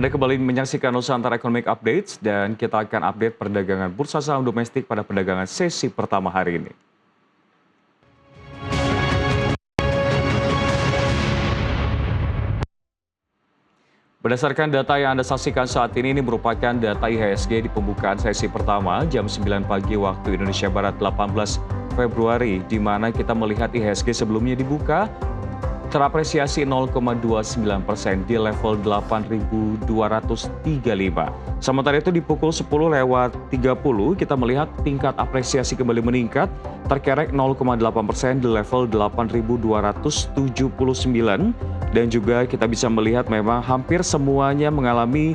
Anda kembali menyaksikan Nusantara Economic Updates dan kita akan update perdagangan bursa saham domestik pada perdagangan sesi pertama hari ini. Berdasarkan data yang Anda saksikan saat ini merupakan data IHSG di pembukaan sesi pertama jam 9 pagi waktu Indonesia Barat 18 Februari, di mana kita melihat IHSG sebelumnya dibuka terapresiasi 0,29% di level 8.235. Sementara itu di pukul 10:30 kita melihat tingkat apresiasi kembali meningkat, terkerek 0,8% di level 8.279 dan juga kita bisa melihat memang hampir semuanya mengalami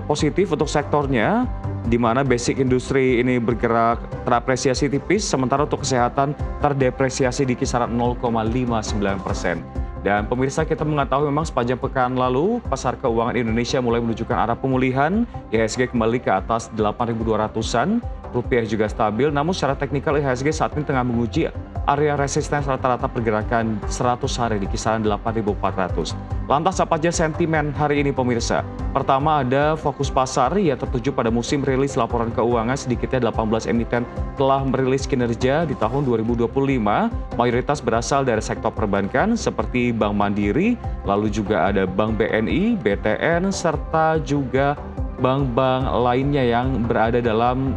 positif untuk sektornya, di mana basic industri ini bergerak terapresiasi tipis, sementara untuk kesehatan terdepresiasi di kisaran 0,59%. Dan pemirsa, kita mengetahui memang sepanjang pekan lalu pasar keuangan Indonesia mulai menunjukkan arah pemulihan, IHSG kembali ke atas 8.200-an, rupiah juga stabil, namun secara teknikal IHSG saat ini tengah menguji area resisten rata-rata pergerakan 100 hari di kisaran 8.400. Lantas apa aja sentimen hari ini pemirsa? Pertama, ada fokus pasar yang tertuju pada musim rilis laporan keuangan. Sedikitnya 18 emiten telah merilis kinerja di tahun 2025. Mayoritas berasal dari sektor perbankan seperti Bank Mandiri, lalu juga ada Bank BNI, BTN, serta juga bank-bank lainnya yang berada dalam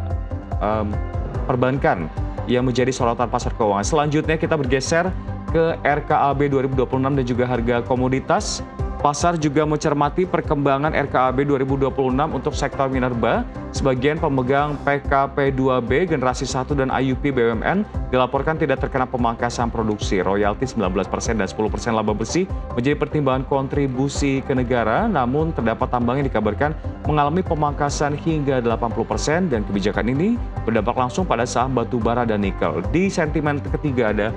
perbankan yang menjadi sorotan pasar keuangan. Selanjutnya kita bergeser ke RKAB 2026 dan juga harga komoditas. Pasar juga mencermati perkembangan RKAB 2026 untuk sektor minerba. Sebagian pemegang PKP2B generasi 1 dan IUP BUMN dilaporkan tidak terkena pemangkasan produksi. Royalti 19% dan 10% laba bersih menjadi pertimbangan kontribusi ke negara, namun terdapat tambang yang dikabarkan mengalami pemangkasan hingga 80% dan kebijakan ini berdampak langsung pada saham batu bara dan nikel. Di sentimen ketiga ada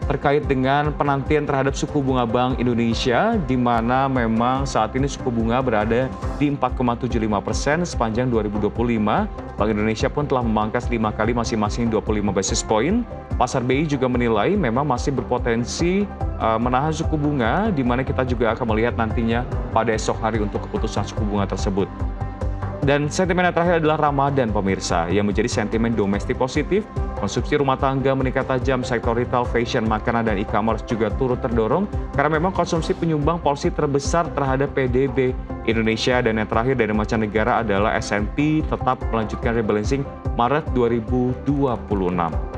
terkait dengan penantian terhadap suku bunga Bank Indonesia, di mana memang saat ini suku bunga berada di 4,75% sepanjang 2025. Bank Indonesia pun telah memangkas 5 kali masing-masing 25 basis point. Pasar BI juga menilai memang masih berpotensi menahan suku bunga, di mana kita juga akan melihat nantinya pada esok hari untuk keputusan suku bunga tersebut. Dan sentimen yang terakhir adalah Ramadan pemirsa, yang menjadi sentimen domestik positif. Konsumsi rumah tangga meningkat tajam, sektor retail, fashion, makanan, dan e-commerce juga turut terdorong karena memang konsumsi penyumbang porsi terbesar terhadap PDB Indonesia. Dan yang terakhir dari mancanegara adalah S&P tetap melanjutkan rebalancing Maret 2026.